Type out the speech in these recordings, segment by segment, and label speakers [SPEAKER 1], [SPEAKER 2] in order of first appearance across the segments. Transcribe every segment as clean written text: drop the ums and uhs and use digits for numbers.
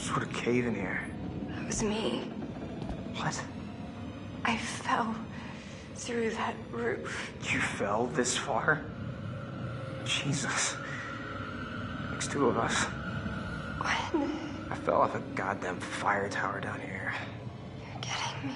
[SPEAKER 1] sort of cave in here.
[SPEAKER 2] It was me.
[SPEAKER 1] What?
[SPEAKER 2] I fell through that roof.
[SPEAKER 1] You fell this far? Jesus. Makes two of us.
[SPEAKER 2] What?
[SPEAKER 1] I fell off a goddamn fire tower down here.
[SPEAKER 2] You're kidding me.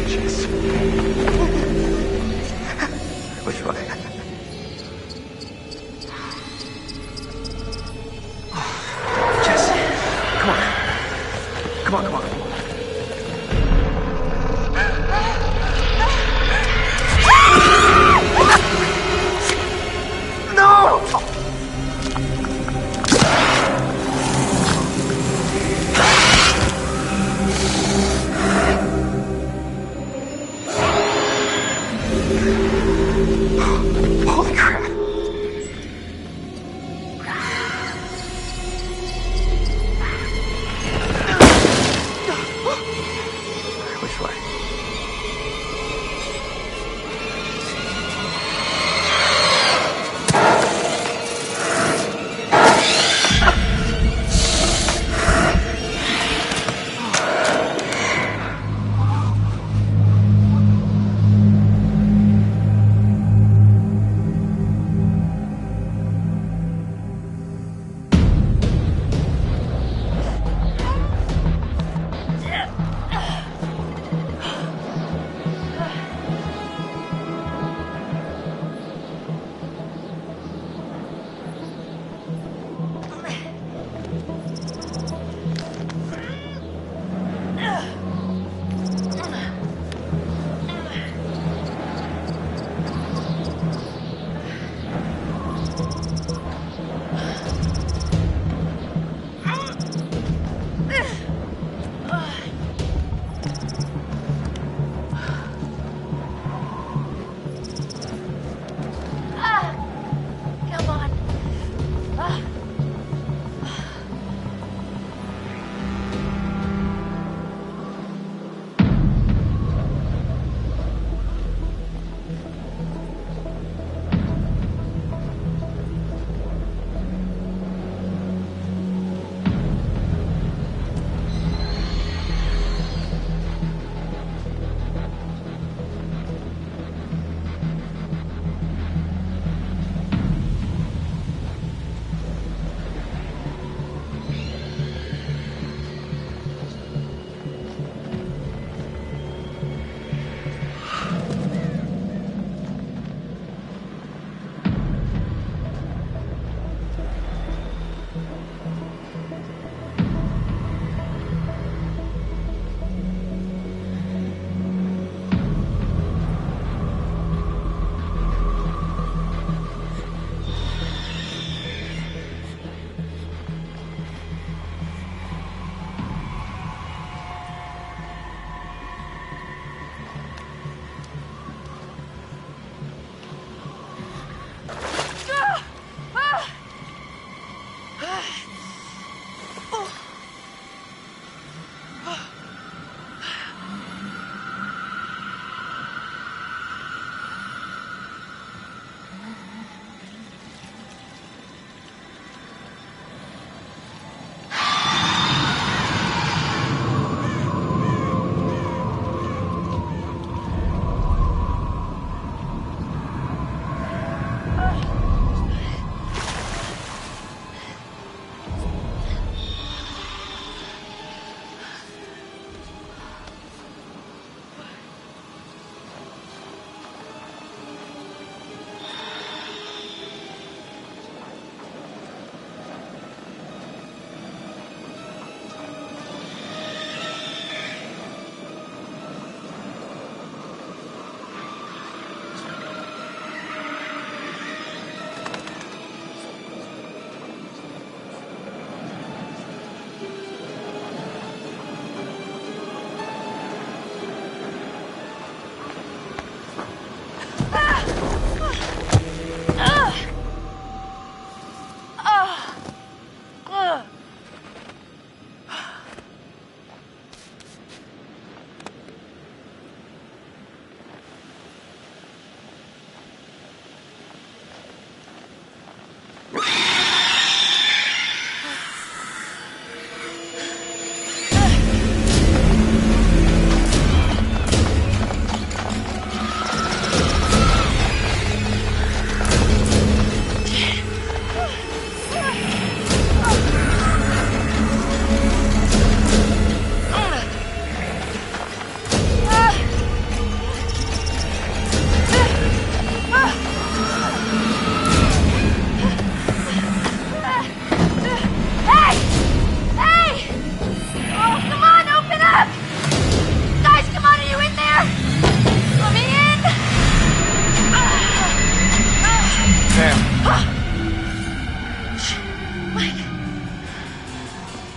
[SPEAKER 1] Jess. Which one? Jess, come on. Come on, come on. Holy crap.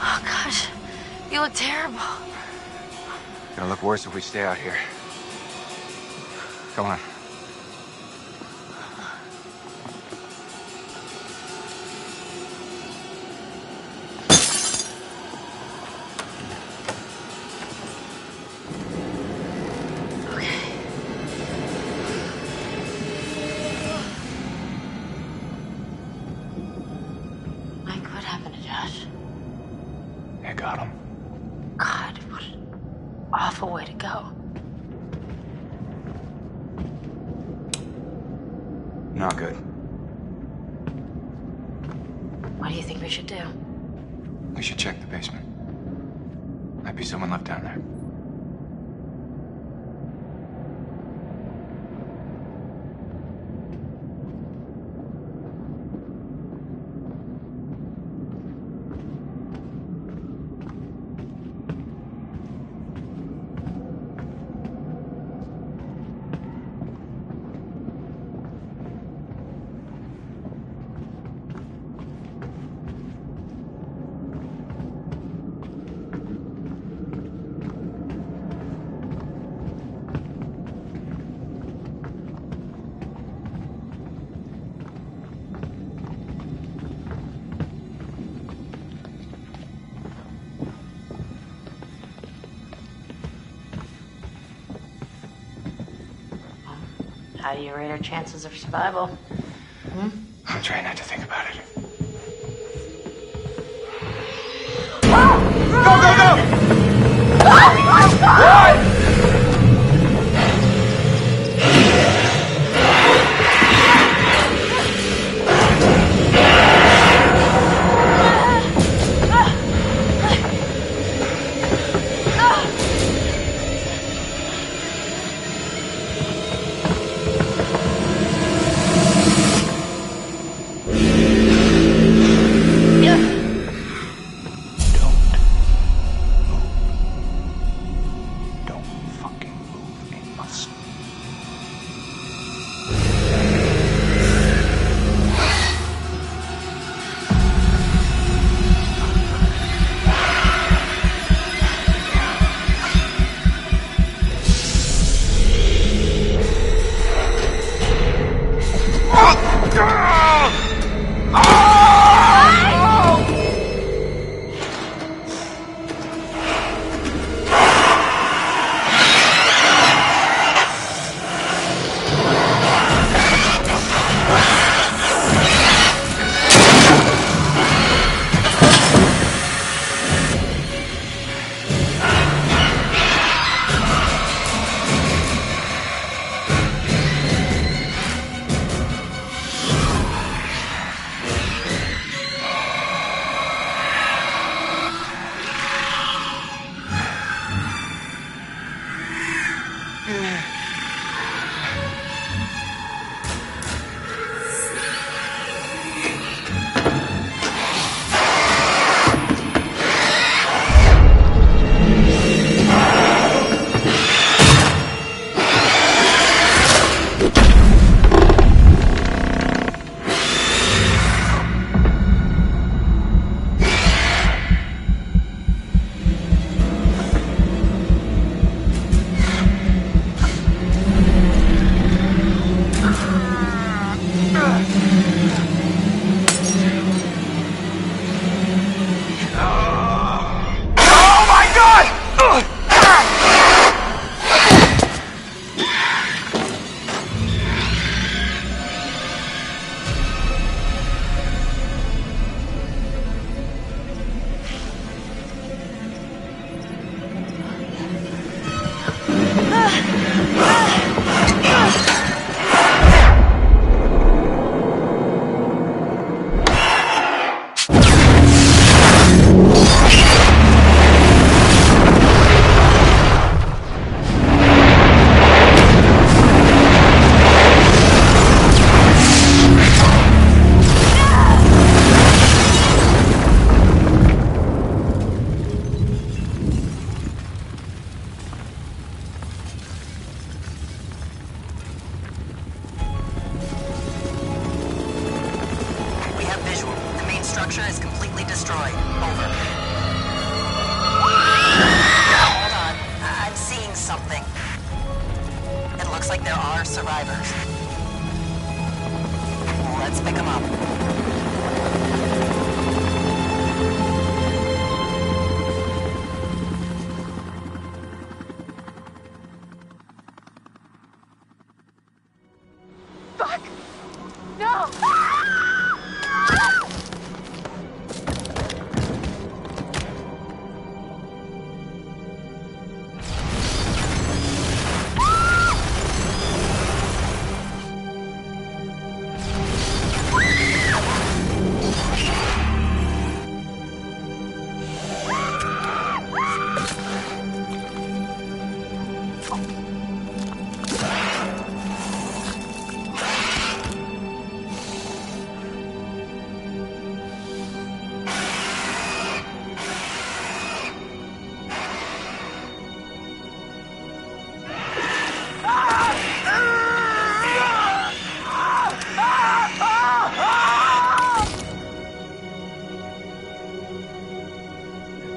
[SPEAKER 3] Oh, gosh. You look terrible.
[SPEAKER 1] Gonna look worse if we stay out here. Come on. I got him.
[SPEAKER 3] God, what an awful way to go.
[SPEAKER 1] Not good.
[SPEAKER 3] What do you think we should do?
[SPEAKER 1] We should check the basement. Might be someone left down there.
[SPEAKER 3] How do you rate our chances of survival?
[SPEAKER 1] I'm trying not to think about it.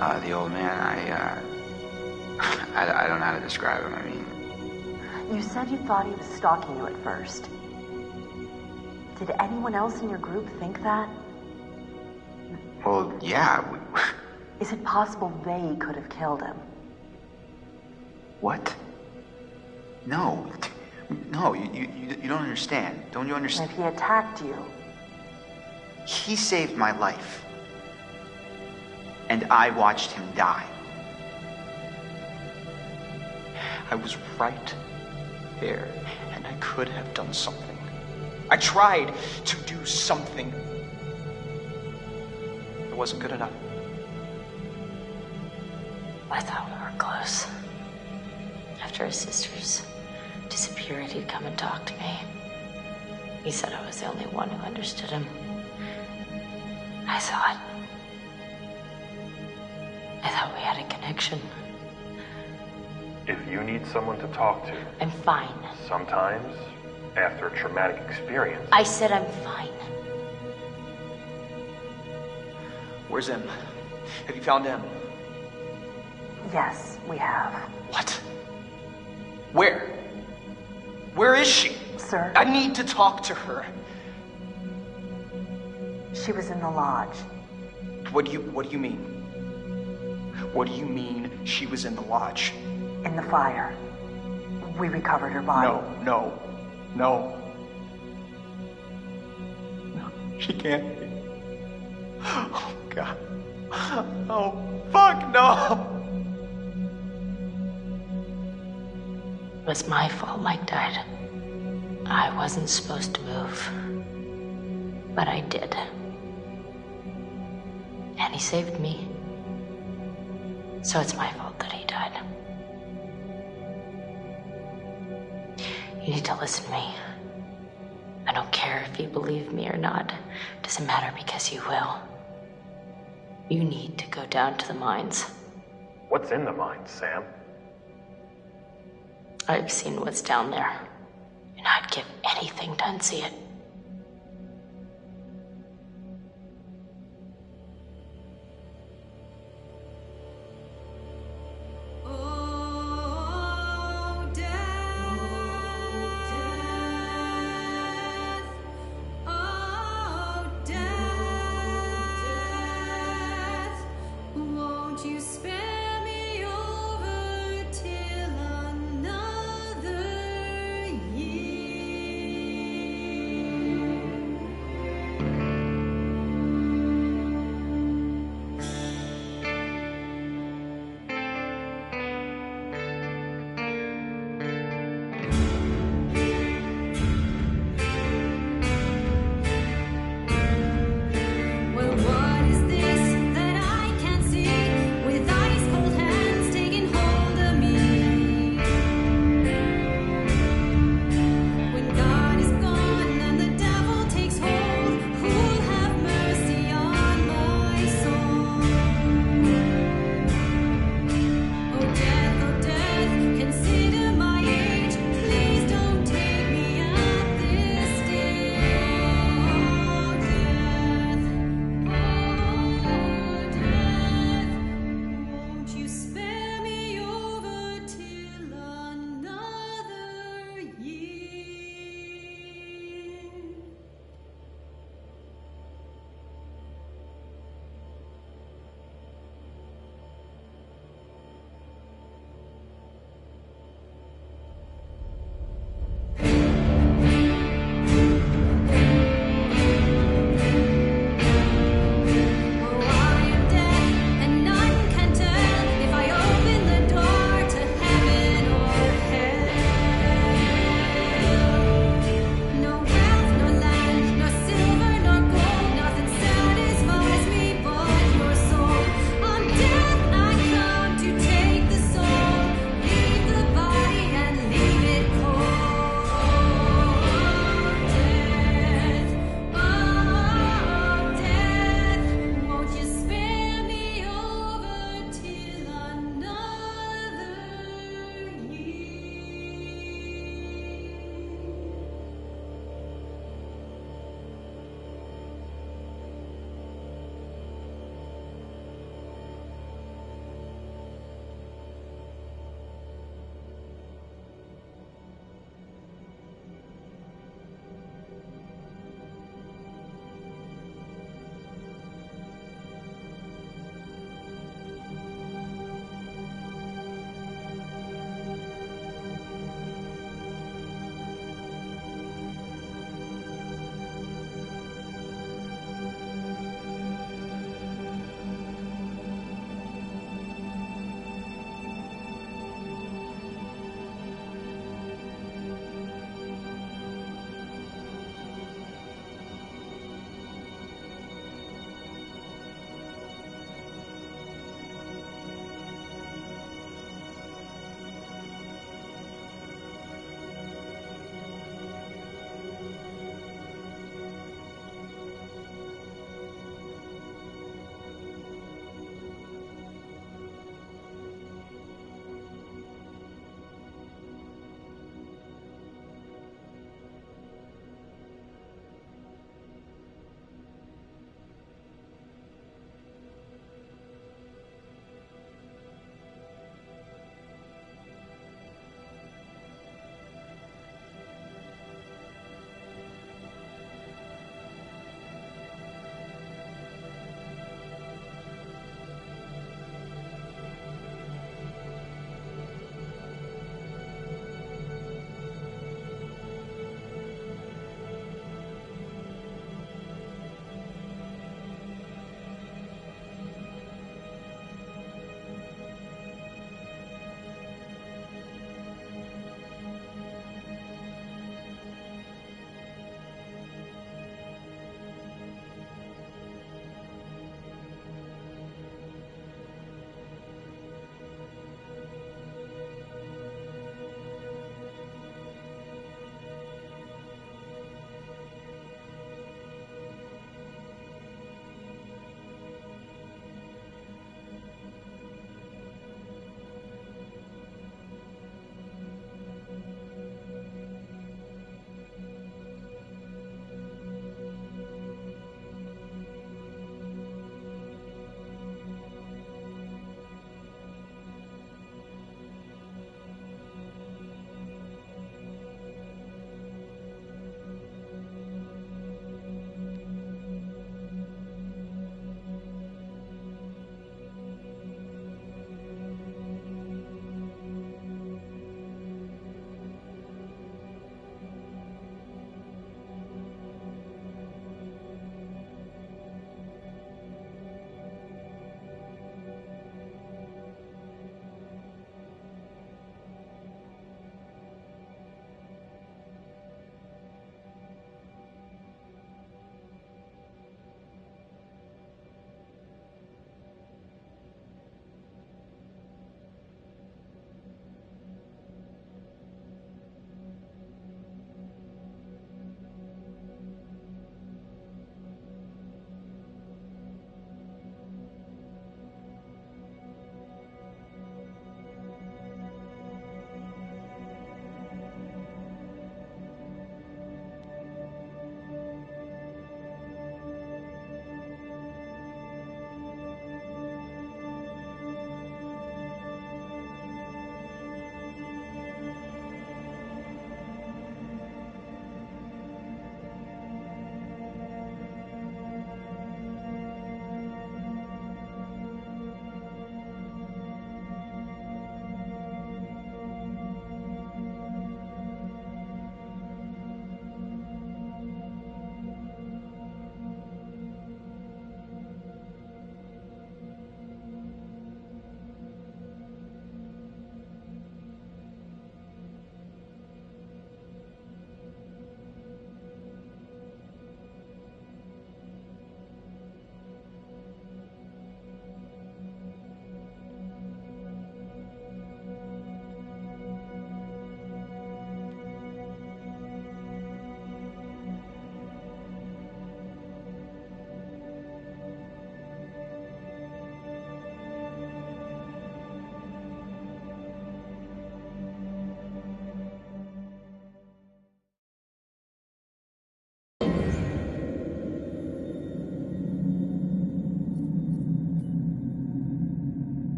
[SPEAKER 4] The old man, I don't know how to describe him. I mean,
[SPEAKER 5] You said you thought he was stalking you at first. Did anyone else in your group think that?
[SPEAKER 4] well, yeah.
[SPEAKER 5] Is it possible they could have killed him?
[SPEAKER 4] What? No. No, you don't understand. Don't you
[SPEAKER 5] And
[SPEAKER 4] understand?
[SPEAKER 5] if he attacked you,
[SPEAKER 4] He saved my life. And I watched him die.
[SPEAKER 1] I was right there, and I could have done something. I tried to do something. It wasn't good enough.
[SPEAKER 3] I thought we were close. After his sisters disappeared, he'd come and talk to me. He said I was the only one who understood him. I thought we had a connection.
[SPEAKER 6] If you need someone to talk to,
[SPEAKER 3] I'm fine.
[SPEAKER 6] sometimes, after a traumatic experience,
[SPEAKER 3] I said I'm fine.
[SPEAKER 1] Where's Em? Have you found Em?
[SPEAKER 5] yes, we have.
[SPEAKER 1] What? Where? Where is she?
[SPEAKER 5] Sir,
[SPEAKER 1] I need to talk to her.
[SPEAKER 5] she was in the lodge.
[SPEAKER 1] What do you mean? What do you mean she was in the lodge?
[SPEAKER 5] In the fire. We recovered her body.
[SPEAKER 1] No. No, she can't be. Oh, God. Oh, fuck, no.
[SPEAKER 3] It was my fault Mike died. I wasn't supposed to move. But I did. And he saved me. So it's my fault that he died. You need to listen to me. I don't care if you believe me or not. Doesn't matter because you will. You need to go down to the mines.
[SPEAKER 6] what's in the mine, Sam?
[SPEAKER 3] I've seen what's down there. And I'd give anything to unsee it.
[SPEAKER 7] Well, what is this that I can see with eyes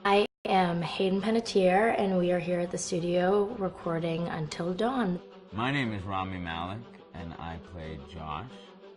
[SPEAKER 3] I am Hayden Panettiere, and we are here at the studio recording Until Dawn.
[SPEAKER 7] My name is Rami Malek, and I played Josh.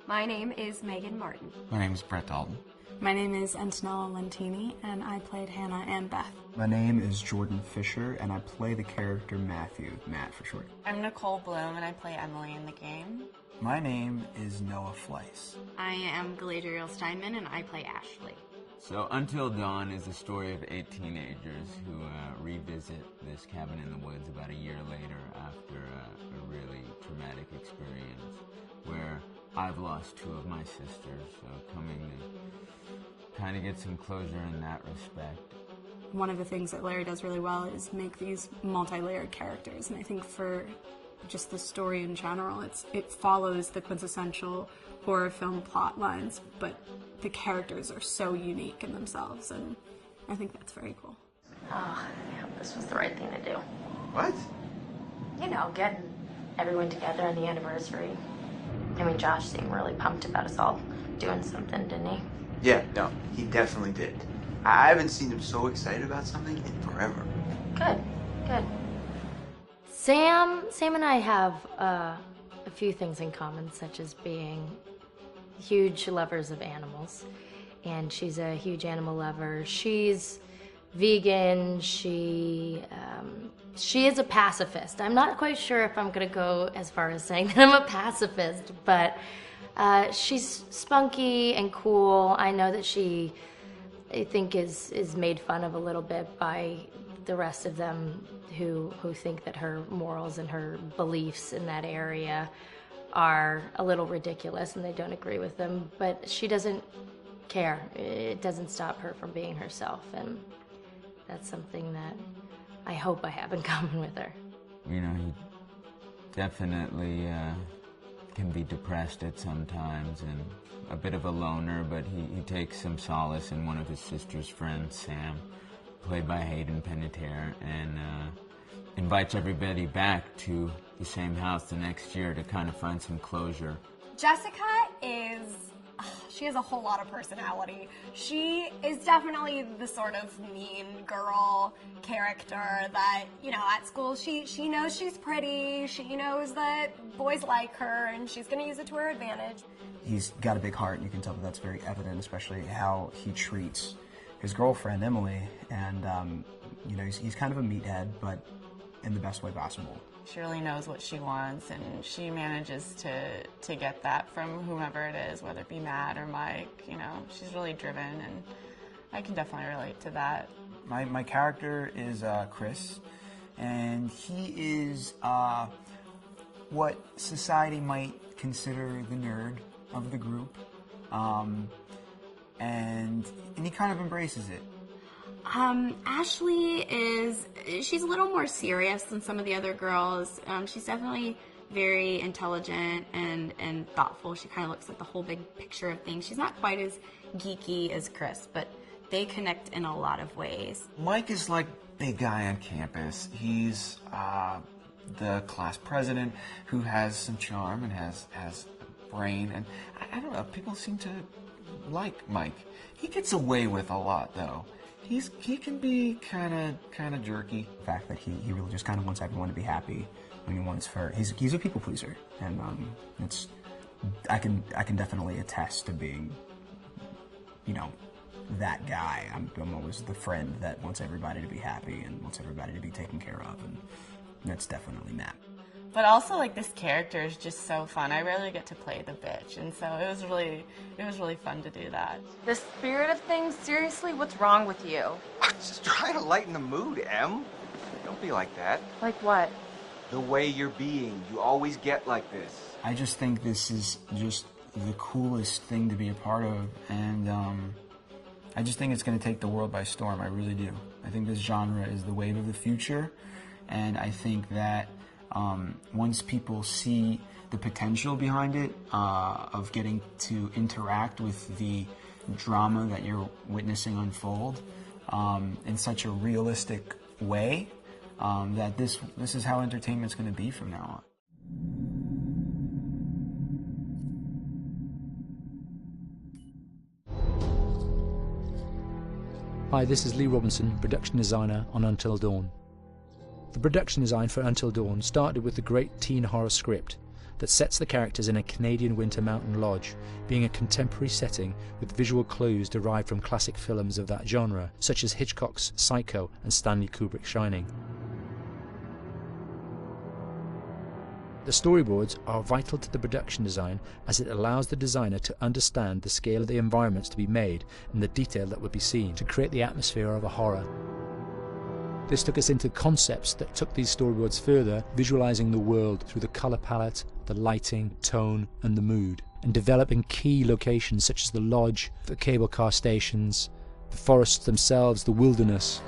[SPEAKER 2] My name is Megan Martin.
[SPEAKER 7] My name is Brett Dalton.
[SPEAKER 8] My name is Antonella Lentini, and I played Hannah and Beth.
[SPEAKER 9] My name is Jordan Fisher, and I play the character Matthew, Matt for short.
[SPEAKER 10] I'm Nicole Bloom, and I play Emily in the game.
[SPEAKER 9] My name is Noah Fleiss.
[SPEAKER 11] I am Galadriel Steinman, and I play Ashley.
[SPEAKER 7] So Until Dawn is the story of 8 teenagers who revisit this cabin in the woods about a year later after a really traumatic experience where I've lost 2 of my sisters, so coming to kind of get some closure in that respect.
[SPEAKER 8] One of the things that Larry does really well is make these multi-layered characters, and I think for just the story in general, it follows the quintessential horror film plot lines, but the characters are so unique in themselves, and I think that's very cool.
[SPEAKER 3] Oh, I hope this was the right thing to do.
[SPEAKER 4] What?
[SPEAKER 3] You know, getting everyone together on the anniversary. I mean, Josh seemed really pumped about us all doing something, didn't he?
[SPEAKER 4] Yeah, no, he definitely did. I haven't seen him so excited about something in forever.
[SPEAKER 3] Good, good. Sam and I have a few things in common, such as being huge lovers of animals, and she's a huge animal lover. She's vegan. She is a pacifist. I'm not quite sure if I'm gonna go as far as saying that I'm a pacifist, but she's spunky and cool. I know that she, I think, is made fun of a little bit by the rest of them who think that her morals and her beliefs in that area are a little ridiculous and they don't agree with them, but she doesn't care. It doesn't stop her from being herself, and that's something that I hope I have in common with her.
[SPEAKER 7] You know, he definitely can be depressed at some times and a bit of a loner, but he takes some solace in one of his sister's friends, Sam, played by Hayden Panettiere, and invites everybody back to the same house the next year to kind of find some closure.
[SPEAKER 10] Jessica she has a whole lot of personality. She is definitely the sort of mean girl character that, you know, at school she knows she's pretty, she knows that boys like her, and she's going to use it to her advantage.
[SPEAKER 9] He's got a big heart, and you can tell that that's very evident, especially how he treats his girlfriend, Emily, and, you know, he's kind of a meathead, but in the best way possible.
[SPEAKER 10] She really knows what she wants, and she manages to get that from whomever it is, whether it be Matt or Mike. You know, she's really driven, and I can definitely relate to that.
[SPEAKER 9] My character is Chris, and he is what society might consider the nerd of the group, and he kind of embraces it.
[SPEAKER 11] Ashley she's a little more serious than some of the other girls. She's definitely very intelligent and thoughtful. She kind of looks at the whole big picture of things. She's not quite as geeky as Chris, but they connect in a lot of ways.
[SPEAKER 12] Mike is like big guy on campus. He's the class president who has some charm and has brain, and I don't know, people seem to like Mike. He gets away with a lot, though. He can be kind of jerky.
[SPEAKER 9] The fact that he really just kind of wants everyone to be happy. I mean, he's a people pleaser, and I can definitely attest to being, you know, that guy. I'm always the friend that wants everybody to be happy and wants everybody to be taken care of, and that's definitely Matt.
[SPEAKER 10] But also, like, this character is just so fun. I rarely get to play the bitch, and so it was really fun to do that.
[SPEAKER 2] The spirit of things, seriously, what's wrong with you?
[SPEAKER 1] I'm just trying to lighten the mood, Em.
[SPEAKER 12] Don't be like that.
[SPEAKER 5] Like what?
[SPEAKER 12] The way you're being. You always get like this.
[SPEAKER 9] I just think this is just the coolest thing to be a part of, and I just think it's going to take the world by storm. I really do. I think this genre is the wave of the future, and I think that once people see the potential behind it, of getting to interact with the drama that you're witnessing unfold in such a realistic way, that this is how entertainment's going to be from now on.
[SPEAKER 13] Hi, this is Lee Robinson, production designer on Until Dawn. The production design for Until Dawn started with the great teen horror script that sets the characters in a Canadian winter mountain lodge, being a contemporary setting with visual clues derived from classic films of that genre, such as Hitchcock's Psycho and Stanley Kubrick's Shining. The storyboards are vital to the production design, as it allows the designer to understand the scale of the environments to be made and the detail that would be seen to create the atmosphere of a horror. This took us into concepts that took these storyboards further, visualizing the world through the color palette, the lighting, tone and the mood, and developing key locations such as the lodge, the cable car stations, the forests themselves, the wilderness.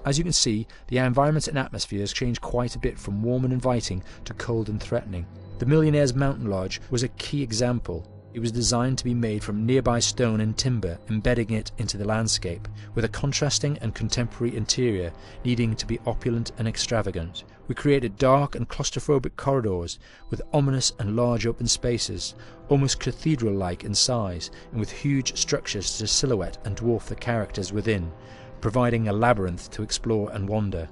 [SPEAKER 13] As you can see, the environments and atmospheres change quite a bit from warm and inviting to cold and threatening. The Millionaire's Mountain Lodge was a key example. It was designed to be made from nearby stone and timber, embedding it into the landscape, with a contrasting and contemporary interior needing to be opulent and extravagant. We created dark and claustrophobic corridors with ominous and large open spaces, almost cathedral-like in size, and with huge structures to silhouette and dwarf the characters within, providing a labyrinth to explore and wander.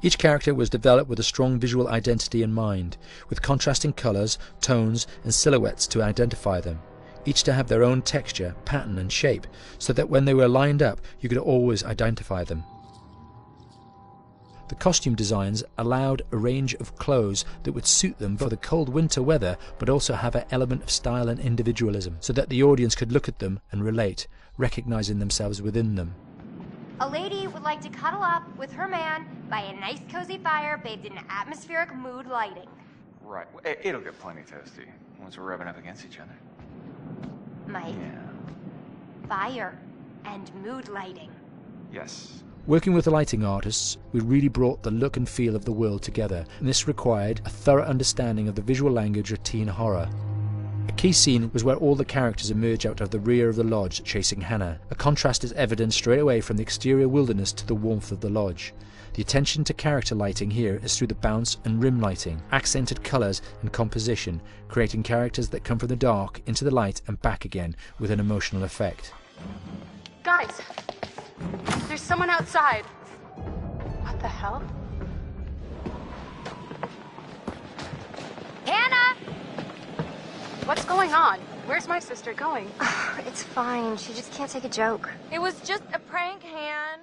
[SPEAKER 13] Each character was developed with a strong visual identity in mind, with contrasting colours, tones and silhouettes to identify them, each to have their own texture, pattern and shape, so that when they were lined up you could always identify them. The costume designs allowed a range of clothes that would suit them for the cold winter weather, but also have an element of style and individualism, so that the audience could look at them and relate, recognizing themselves within them.
[SPEAKER 2] A lady would like to cuddle up with her man by a nice cozy fire bathed in atmospheric mood lighting.
[SPEAKER 12] Right. It'll get plenty toasty once we're rubbing up against each other.
[SPEAKER 2] Mike.
[SPEAKER 12] Yeah.
[SPEAKER 2] Fire and mood lighting.
[SPEAKER 12] Yes.
[SPEAKER 13] Working with the lighting artists, we really brought the look and feel of the world together, and this required a thorough understanding of the visual language of teen horror. A key scene was where all the characters emerge out of the rear of the lodge chasing Hannah. A contrast is evident straight away from the exterior wilderness to the warmth of the lodge. The attention to character lighting here is through the bounce and rim lighting, accented colours and composition, creating characters that come from the dark into the light and back again with an emotional effect.
[SPEAKER 8] Guys, there's someone outside. What the hell?
[SPEAKER 2] Hannah!
[SPEAKER 8] What's going on? Where's my sister going?
[SPEAKER 2] It's fine. She just can't take a joke.
[SPEAKER 10] It was just a prank, Han.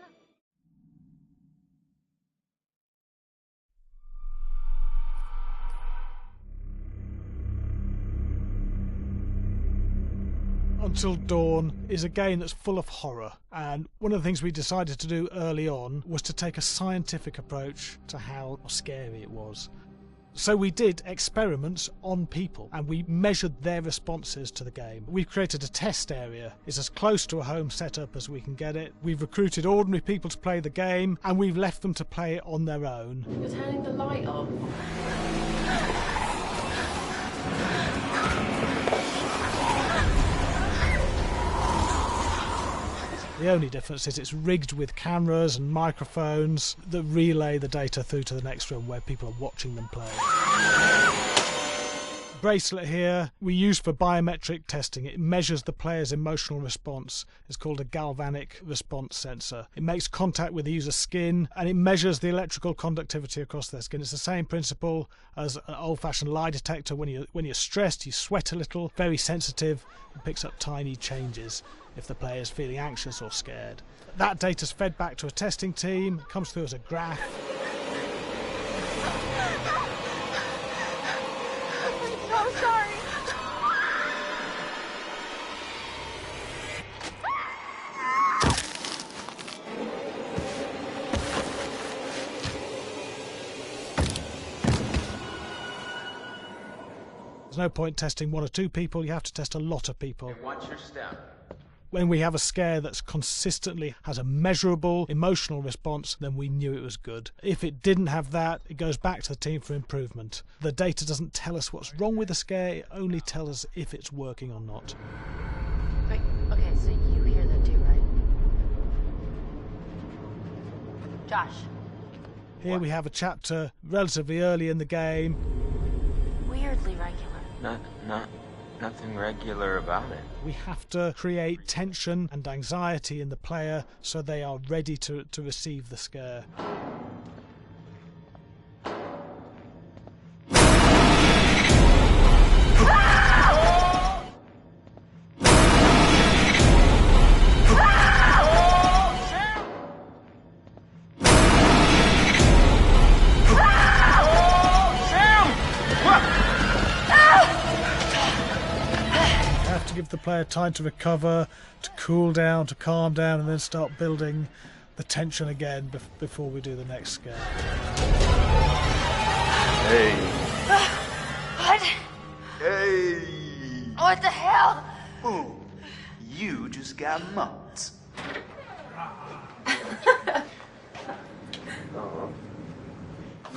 [SPEAKER 14] Until Dawn is a game that's full of horror, and one of the things we decided to do early on was to take a scientific approach to how scary it was. So we did experiments on people and we measured their responses to the game. We've created a test area. It's as close to a home setup as we can get it. We've recruited ordinary people to play the game and we've left them to play it on their own.
[SPEAKER 3] You're turning the light off.
[SPEAKER 14] The only difference is it's rigged with cameras and microphones that relay the data through to the next room where people are watching them play. Bracelet here we use for biometric testing. It measures the player's emotional response. It's called a galvanic response sensor. It makes contact with the user's skin and it measures the electrical conductivity across their skin. It's the same principle as an old-fashioned lie detector. When you're stressed, you sweat a little, very sensitive, and picks up tiny changes if the player is feeling anxious or scared. That data's fed back to a testing team, comes through as a graph.
[SPEAKER 10] I'm so sorry.
[SPEAKER 14] There's no point testing 1 or 2 people, you have to test a lot of people.
[SPEAKER 15] Hey, watch your step.
[SPEAKER 14] When we have a scare that's consistently has a measurable emotional response, then we knew it was good. If it didn't have that, it goes back to the team for improvement. The data doesn't tell us what's wrong with the scare, it only tells us if it's working or not.
[SPEAKER 3] Wait, okay, so you hear that too, right? Josh.
[SPEAKER 14] Here we have a chapter relatively early in the game.
[SPEAKER 3] Weirdly regular.
[SPEAKER 7] Nothing regular about it.
[SPEAKER 14] We have to create tension and anxiety in the player so they are ready to receive the scare. Give the player time to recover, to cool down, to calm down, and then start building the tension again before we do the next scare.
[SPEAKER 15] Hey.
[SPEAKER 2] What?
[SPEAKER 4] Hey!
[SPEAKER 2] What the hell?
[SPEAKER 4] Boom. You just got mugged.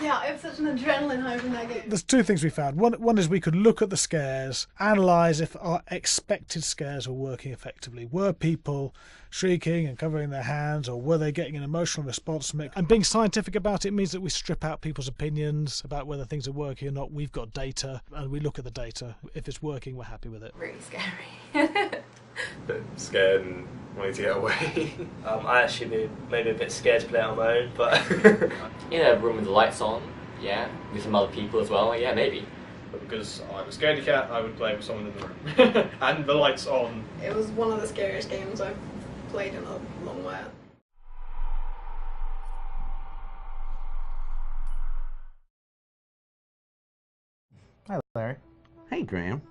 [SPEAKER 8] Yeah, I have such an adrenaline high from that game.
[SPEAKER 14] There's 2 things we found. One is we could look at the scares, analyse if our expected scares were working effectively. Were people shrieking and covering their hands, or were they getting an emotional response from it? And being scientific about it means that we strip out people's opinions about whether things are working or not. We've got data, and we look at the data. If it's working, we're happy with it.
[SPEAKER 11] Really scary.
[SPEAKER 16] Bit scared and wanting to get away. I actually maybe a bit scared to play it on my own, but
[SPEAKER 17] in a room with the lights on, yeah, with some other people as well, yeah, maybe.
[SPEAKER 16] But because I'm a scaredy cat, I would play with someone in the room and the lights on.
[SPEAKER 8] It was one of the scariest games I've played in a long while.
[SPEAKER 18] Hi, Larry.
[SPEAKER 19] Hey, Graham.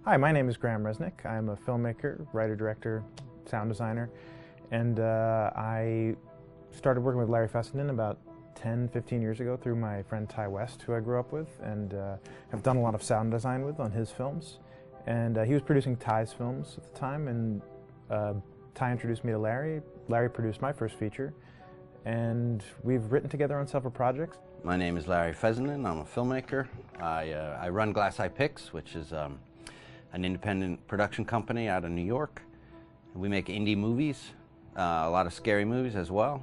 [SPEAKER 18] Hi, my name is Graham Resnick. I'm a filmmaker, writer, director, sound designer, and I started working with Larry Fessenden about 10, 15 years ago through my friend Ty West, who I grew up with, and have done a lot of sound design with on his films. And he was producing Ty's films at the time, and Ty introduced me to Larry. Larry produced my first feature, and we've written together on several projects.
[SPEAKER 19] My name is Larry Fessenden. I'm a filmmaker. I run Glass Eye Pix, which is an independent production company out of New York. We make indie movies, a lot of scary movies as well.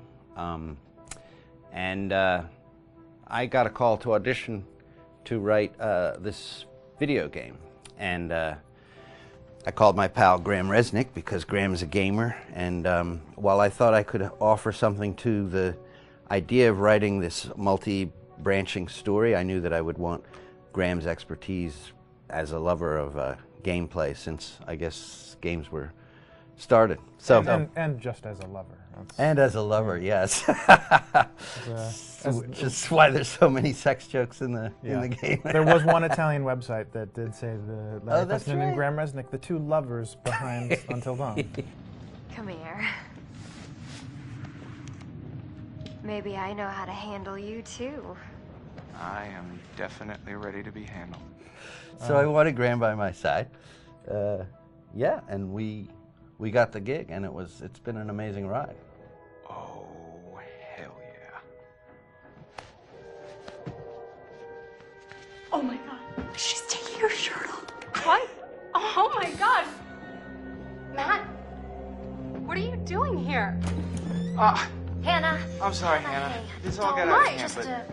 [SPEAKER 19] And I got a call to audition to write this video game. And I called my pal Graham Resnick because Graham is a gamer. And while I thought I could offer something to the idea of writing this multi-branching story, I knew that I would want Graham's expertise as a lover of gameplay, since I guess games were started. So
[SPEAKER 18] and just as a lover.
[SPEAKER 19] And as a lover, yes. Just why there's so many sex jokes in the game.
[SPEAKER 18] There was one Italian website that did say the Larry Fessenden
[SPEAKER 19] right.
[SPEAKER 18] and Graham Resnick, the 2 lovers behind Until Dawn.
[SPEAKER 2] Come here. Maybe I know how to handle you too.
[SPEAKER 4] I am definitely ready to be handled.
[SPEAKER 19] So I wanted Graham by my side. Yeah, and we got the gig, and it's been an amazing ride.
[SPEAKER 4] Oh, hell yeah.
[SPEAKER 8] Oh my god, she's taking her shirt off. What? Oh my god.
[SPEAKER 2] Matt, what are you doing here? Hannah.
[SPEAKER 4] I'm sorry, Hannah. This all got out of hand, but...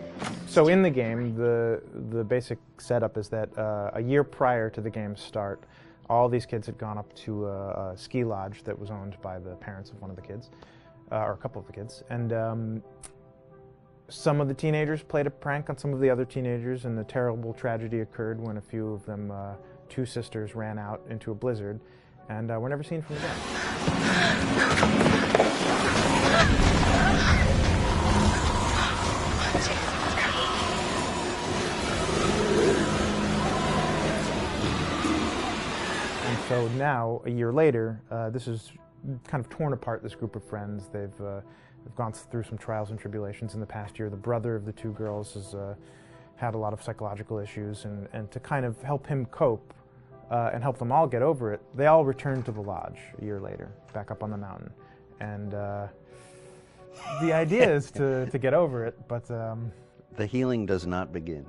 [SPEAKER 18] So in the game, the basic setup is that a year prior to the game's start, all these kids had gone up to a ski lodge that was owned by the parents of one of the kids, or a couple of the kids, and some of the teenagers played a prank on some of the other teenagers, and a terrible tragedy occurred when a few of them, 2 sisters, ran out into a blizzard, and were never seen from again. So now, a year later, this is kind of torn apart, this group of friends. They've gone through some trials and tribulations in the past year. The brother of the 2 girls had a lot of psychological issues, and to kind of help him cope and help them all get over it, they all returned to the lodge a year later, back up on the mountain. And the idea is to get over it, but...
[SPEAKER 19] the healing does not begin.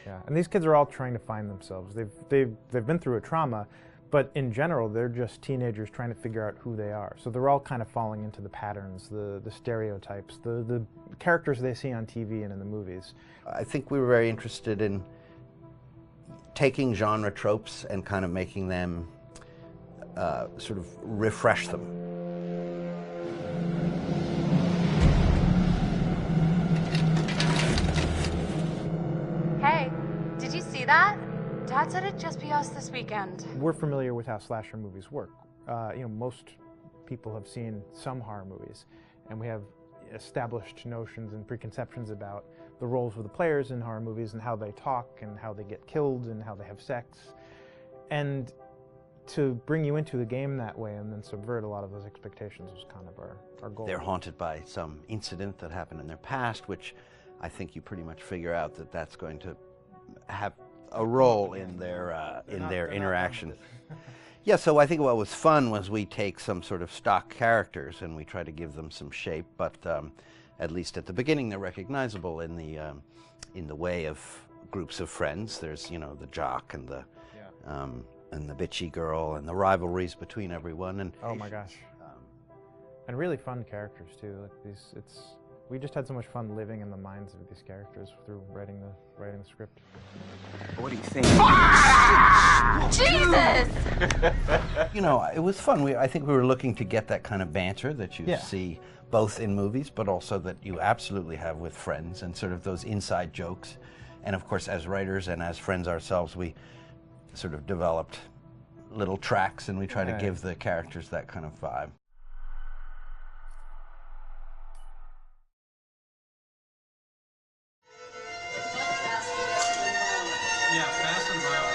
[SPEAKER 18] Yeah, and these kids are all trying to find themselves. They've been through a trauma, but in general, they're just teenagers trying to figure out who they are. So they're all kind of falling into the patterns, the stereotypes, the characters they see on TV and in the movies.
[SPEAKER 19] I think we were very interested in taking genre tropes and kind of making them sort of refresh them.
[SPEAKER 15] Hey, did you see that? Dad said it'd just be us this weekend.
[SPEAKER 18] We're familiar with how slasher movies work. Most people have seen some horror movies, and we have established notions and preconceptions about the roles of the players in horror movies and how they talk and how they get killed and how they have sex. And to bring you into the game that way and then subvert a lot of those expectations was kind of our goal.
[SPEAKER 19] They're haunted by some incident that happened in their past, which I think you pretty much figure out that that's going to have a role in their interaction. Yeah, so I think what was fun was we take some sort of stock characters and we try to give them some shape, but at least at the beginning they're recognizable in the way of groups of friends. There's the jock and the bitchy girl and the rivalries between everyone. And
[SPEAKER 18] oh my gosh, and really fun characters too. Like we just had so much fun living in the minds of these characters through writing the script.
[SPEAKER 4] What do you think?
[SPEAKER 15] Jesus!
[SPEAKER 19] It was fun. I think we were looking to get that kind of banter that you see both in movies, but also that you absolutely have with friends and sort of those inside jokes. And of course, as writers and as friends ourselves, we sort of developed little tracks and we try to give the characters that kind of vibe.
[SPEAKER 20] Yeah, fast and violent.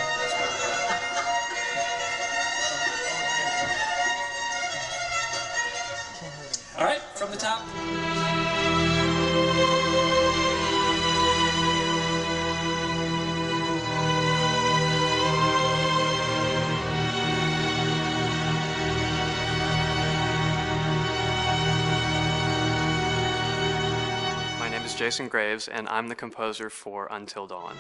[SPEAKER 20] All right, from the top.
[SPEAKER 21] My name is Jason Graves, and I'm the composer for Until Dawn.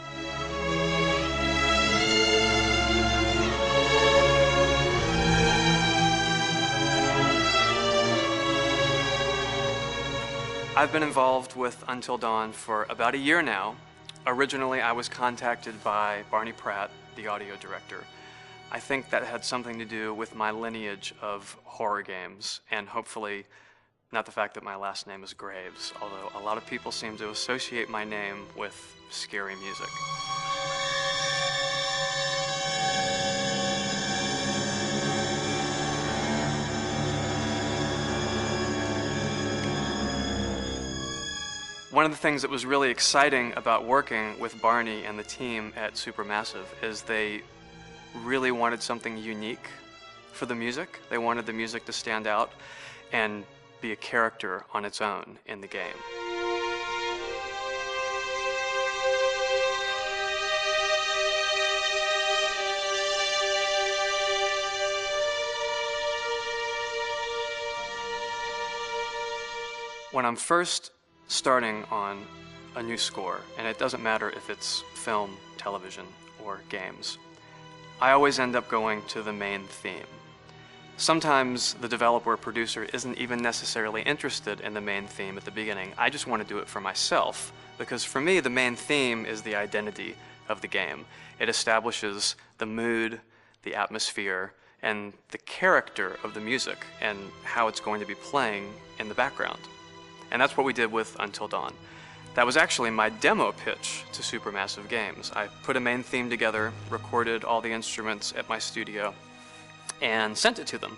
[SPEAKER 21] I've been involved with Until Dawn for about a year now. Originally, I was contacted by Barney Pratt, the audio director. I think that had something to do with my lineage of horror games, and hopefully not the fact that my last name is Graves, although a lot of people seem to associate my name with scary music. One of the things that was really exciting about working with Barney and the team at Supermassive is they really wanted something unique for the music. They wanted the music to stand out and be a character on its own in the game. When I'm first starting on a new score, and it doesn't matter if it's film, television, or games, I always end up going to the main theme. Sometimes the developer or producer isn't even necessarily interested in the main theme at the beginning. I just want to do it for myself, because for me the main theme is the identity of the game. It establishes the mood, the atmosphere, and the character of the music and how it's going to be playing in the background. And that's what we did with Until Dawn. That was actually my demo pitch to Supermassive Games. I put a main theme together, recorded all the instruments at my studio, and sent it to them.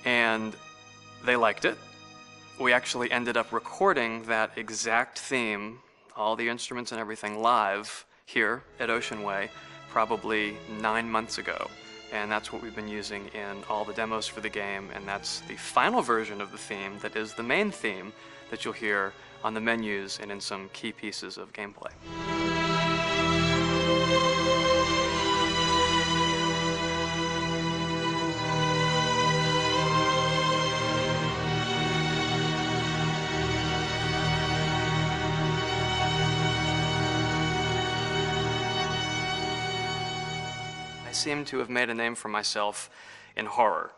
[SPEAKER 21] And they liked it. We actually ended up recording that exact theme, all the instruments and everything, live here at Ocean Way, probably 9 months ago. And that's what we've been using in all the demos for the game, and that's the final version of the theme that is the main theme that you'll hear on the menus and in some key pieces of gameplay. I seem to have made a name for myself in horror.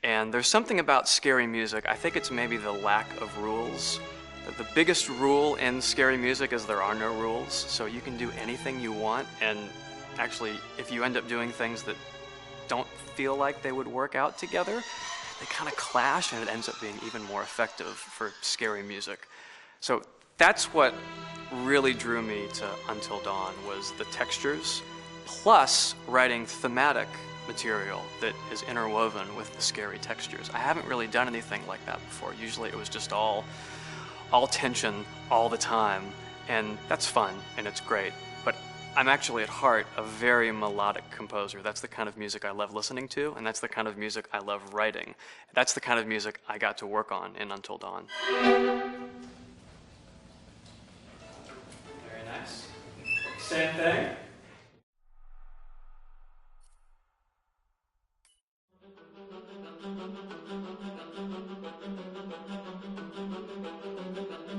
[SPEAKER 21] And there's something about scary music, I think it's maybe the lack of rules. The biggest rule in scary music is there are no rules, so you can do anything you want, and actually, if you end up doing things that don't feel like they would work out together, they kind of clash, and it ends up being even more effective for scary music. So that's what really drew me to Until Dawn, was the textures, plus writing thematic material that is interwoven with the scary textures. I haven't really done anything like that before. Usually it was just all tension all the time, and that's fun and it's great. But I'm actually at heart a very melodic composer. That's the kind of music I love listening to, and that's the kind of music I love writing. That's the kind of music I got to work on in Until Dawn. Very nice. Same thing.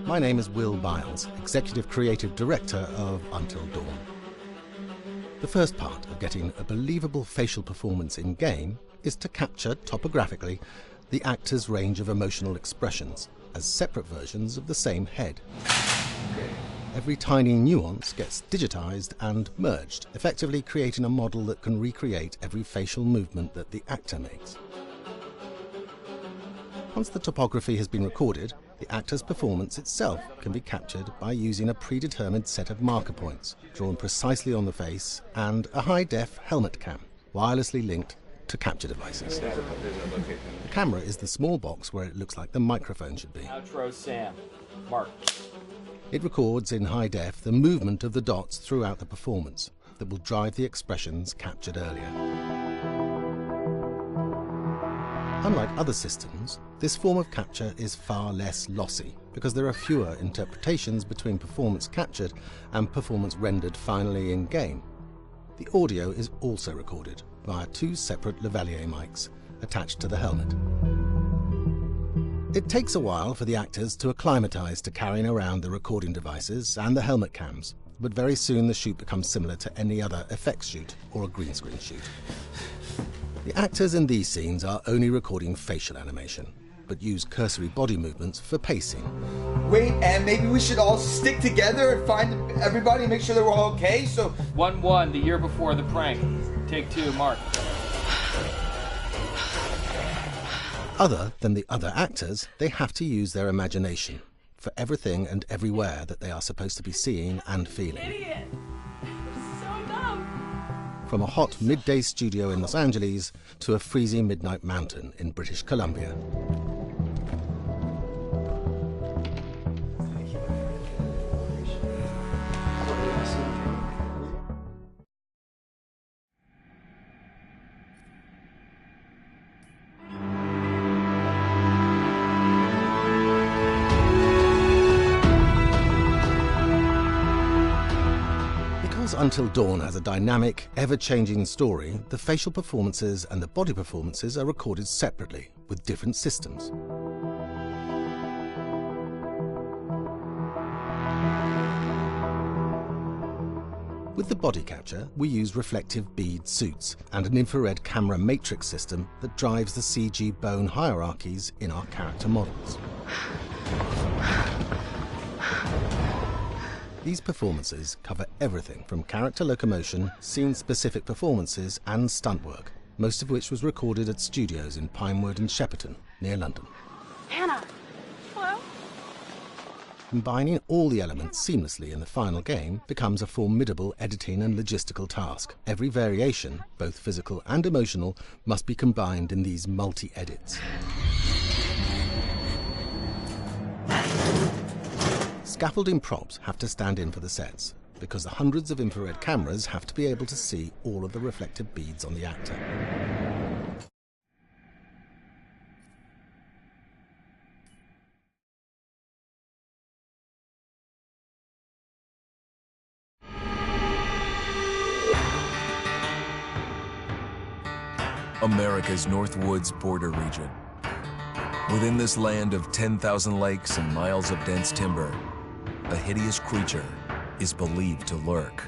[SPEAKER 6] My name is Will Biles, Executive Creative Director of Until Dawn. The first part of getting a believable facial performance in-game is to capture, topographically, the actor's range of emotional expressions as separate versions of the same head. Every tiny nuance gets digitized and merged, effectively creating a model that can recreate every facial movement that the actor makes. Once the topography has been recorded, the actor's performance itself can be captured by using a predetermined set of marker points drawn precisely on the face and a high-def helmet cam, wirelessly linked to capture devices. The camera is the small box where it looks like the microphone should be.
[SPEAKER 17] Outro Sam. Mark.
[SPEAKER 6] It records in high def the movement of the dots throughout the performance that will drive the expressions captured earlier. Unlike other systems, this form of capture is far less lossy because there are fewer interpretations between performance captured and performance rendered finally in-game. The audio is also recorded via two separate lavalier mics attached to the helmet. It takes a while for the actors to acclimatise to carrying around the recording devices and the helmet cams, but very soon the shoot becomes similar to any other effects shoot or a green screen shoot. The actors in these scenes are only recording facial animation, but use cursory body movements for pacing.
[SPEAKER 22] Wait, and maybe we should all stick together and find everybody and make sure they're all okay, so...
[SPEAKER 17] 1-1, the year before the prank. Take 2, Mark.
[SPEAKER 6] Other than the other actors, they have to use their imagination for everything and everywhere that they are supposed to be seeing and feeling.
[SPEAKER 11] Idiot! So dumb!
[SPEAKER 6] From a hot midday studio in Los Angeles to a freezing midnight mountain in British Columbia. Until Dawn has a dynamic, ever-changing story, the facial performances and the body performances are recorded separately, with different systems. With the body capture, we use reflective bead suits and an infrared camera matrix system that drives the CG bone hierarchies in our character models. These performances cover everything from character locomotion, scene-specific performances and stunt work, most of which was recorded at studios in Pinewood and Shepperton, near London.
[SPEAKER 11] Hannah! Hello?
[SPEAKER 6] Combining all the elements seamlessly in the final game becomes a formidable editing and logistical task. Every variation, both physical and emotional, must be combined in these multi-edits. Scaffolding props have to stand in for the sets, because the hundreds of infrared cameras have to be able to see all of the reflective beads on the actor.
[SPEAKER 1] America's North Woods border region. Within this land of 10,000 lakes and miles of dense timber, a hideous creature is believed to lurk.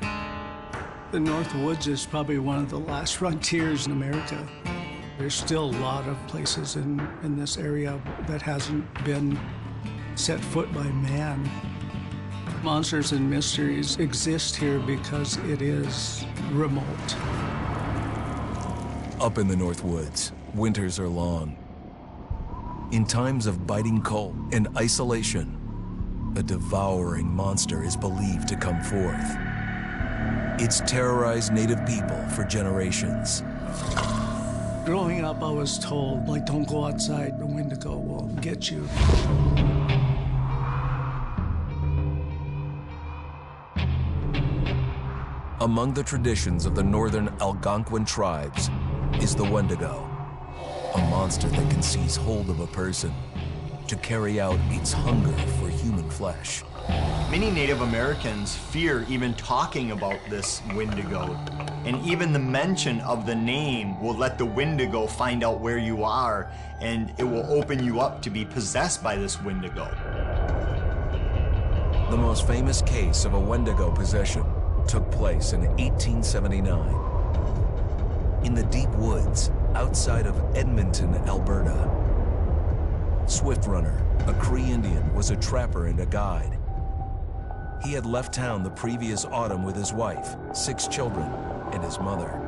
[SPEAKER 5] The North Woods is probably one of the last frontiers in America. There's still a lot of places in this area that hasn't been set foot by man. Monsters and mysteries exist here because it is remote.
[SPEAKER 1] Up in the North Woods, winters are long. In times of biting cold and isolation, a devouring monster is believed to come forth. It's terrorized native people for generations.
[SPEAKER 5] Growing up, I was told, like, don't go outside, the Wendigo will get you.
[SPEAKER 1] Among the traditions of the northern Algonquin tribes is the Wendigo, a monster that can seize hold of a person to carry out its hunger for human flesh.
[SPEAKER 23] Many Native Americans fear even talking about this Wendigo, and even the mention of the name will let the Wendigo find out where you are, and it will open you up to be possessed by this Wendigo.
[SPEAKER 1] The most famous case of a Wendigo possession took place in 1879 in the deep woods outside of Edmonton, Alberta. Swift Runner, a Cree Indian, was a trapper and a guide. He had left town the previous autumn with his wife, 6 children, and his mother.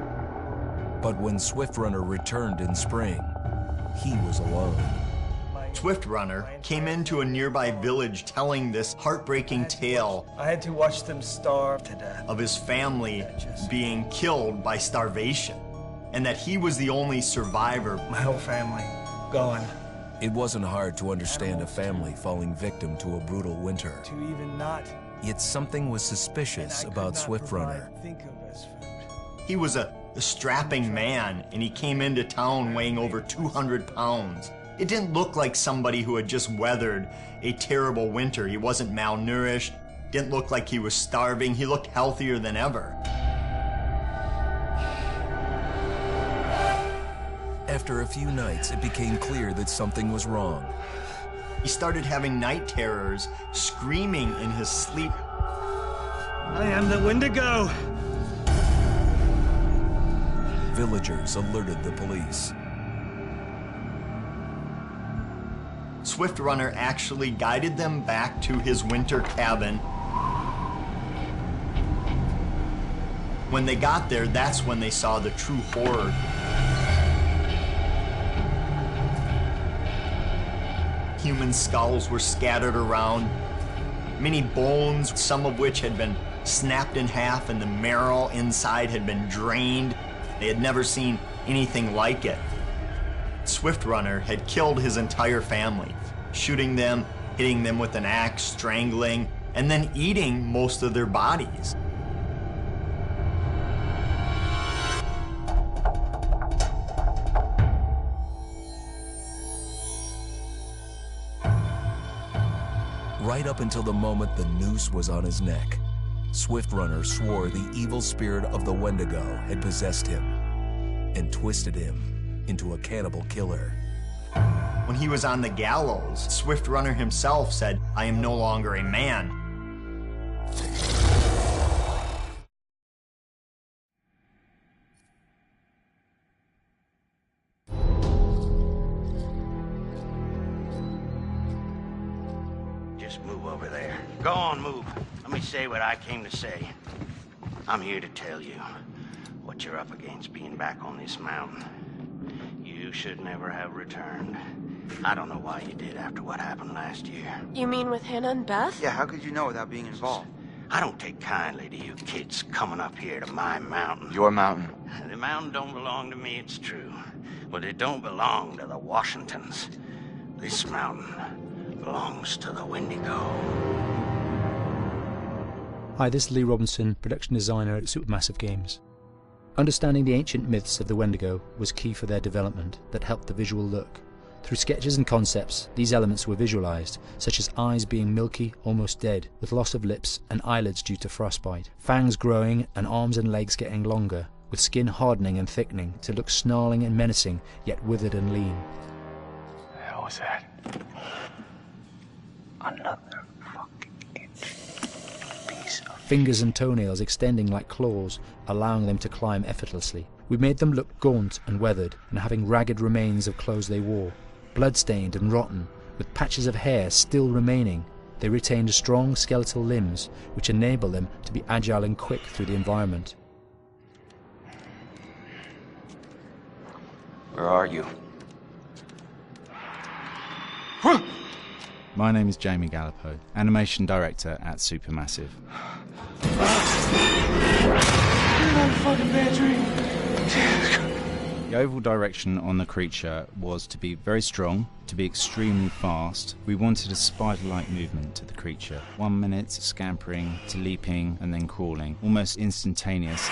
[SPEAKER 1] But when Swift Runner returned in spring, he was alone.
[SPEAKER 23] Swift Runner came into a nearby village telling this heartbreaking tale.
[SPEAKER 24] I had to watch them starve to death.
[SPEAKER 23] Of his family being killed by starvation, and that he was the only survivor.
[SPEAKER 24] My whole family gone.
[SPEAKER 1] It wasn't hard to understand a family falling victim to a brutal winter.
[SPEAKER 24] To even not.
[SPEAKER 1] Yet something was suspicious about Swift Runner.
[SPEAKER 23] He was a strapping man, and he came into town weighing over 200 pounds. It didn't look like somebody who had just weathered a terrible winter. He wasn't malnourished, didn't look like he was starving. He looked healthier than ever.
[SPEAKER 1] After a few nights, it became clear that something was wrong.
[SPEAKER 23] He started having night terrors, screaming in his sleep.
[SPEAKER 24] I am the Wendigo!
[SPEAKER 1] Villagers alerted the police.
[SPEAKER 23] Swift Runner actually guided them back to his winter cabin. When they got there, that's when they saw the true horror. Human skulls were scattered around, many bones, some of which had been snapped in half, and the marrow inside had been drained. They had never seen anything like it. Swift Runner had killed his entire family, shooting them, hitting them with an axe, strangling, and then eating most of their bodies.
[SPEAKER 1] Right up until the moment the noose was on his neck, Swift Runner swore the evil spirit of the Wendigo had possessed him and twisted him into a cannibal killer.
[SPEAKER 23] When he was on the gallows, Swift Runner himself said, "I am no longer a man."
[SPEAKER 19] Just move over there. Go on, move. Let me say what I came to say. I'm here to tell you what you're up against being back on this mountain. You should never have returned. I don't know why you did after what happened last year.
[SPEAKER 25] You mean with Hannah and Beth?
[SPEAKER 4] Yeah, how could you know without being involved?
[SPEAKER 19] I don't take kindly to you kids coming up here to my mountain.
[SPEAKER 4] Your mountain.
[SPEAKER 19] The mountain don't belong to me, it's true. But it don't belong to the Washingtons. This mountain belongs to the Wendigo.
[SPEAKER 13] Hi, this is Lee Robinson, production designer at Supermassive Games. Understanding the ancient myths of the Wendigo was key for their development that helped the visual look. Through sketches and concepts, these elements were visualized, such as eyes being milky, almost dead, with loss of lips and eyelids due to frostbite, fangs growing and arms and legs getting longer, with skin hardening and thickening to look snarling and menacing, yet withered and lean.
[SPEAKER 3] What the hell was that? Another piece of...
[SPEAKER 13] Fingers and toenails extending like claws, allowing them to climb effortlessly. We made them look gaunt and weathered, and having ragged remains of clothes they wore. Blood-stained and rotten, with patches of hair still remaining, they retained strong skeletal limbs, which enable them to be agile and quick through the environment.
[SPEAKER 3] Where are you?
[SPEAKER 7] My name is Jamie Gallipo, Animation Director at Supermassive. The overall direction on the creature was to be very strong, to be extremely fast. We wanted a spider-like movement to the creature. 1 minute scampering to leaping and then crawling, almost instantaneous.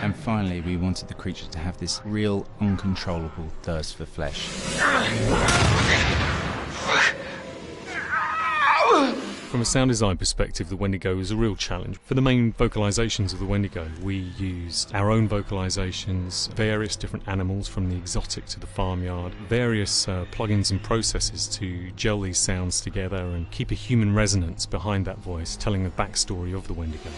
[SPEAKER 7] And finally, we wanted the creature to have this real, uncontrollable thirst for flesh.
[SPEAKER 9] From a sound design perspective, the Wendigo was a real challenge. For the main vocalisations of the Wendigo, we used our own vocalisations, various different animals from the exotic to the farmyard, various plugins and processes to gel these sounds together and keep a human resonance behind that voice, telling the backstory of the Wendigo.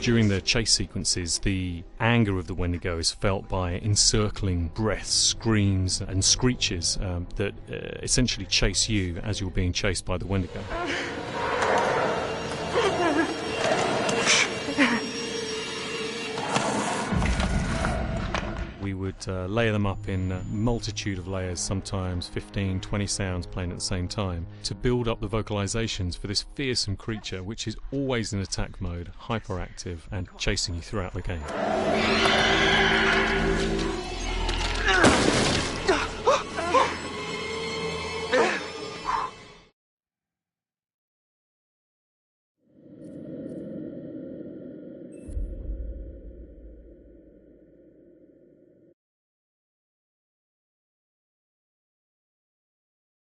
[SPEAKER 9] During the chase sequences, the anger of the Wendigo is felt by encircling breaths, screams and screeches that essentially chase you as you're being chased by the Wendigo. We would layer them up in a multitude of layers, sometimes 15, 20 sounds playing at the same time, to build up the vocalizations for this fearsome creature which is always in attack mode, hyperactive and chasing you throughout the game.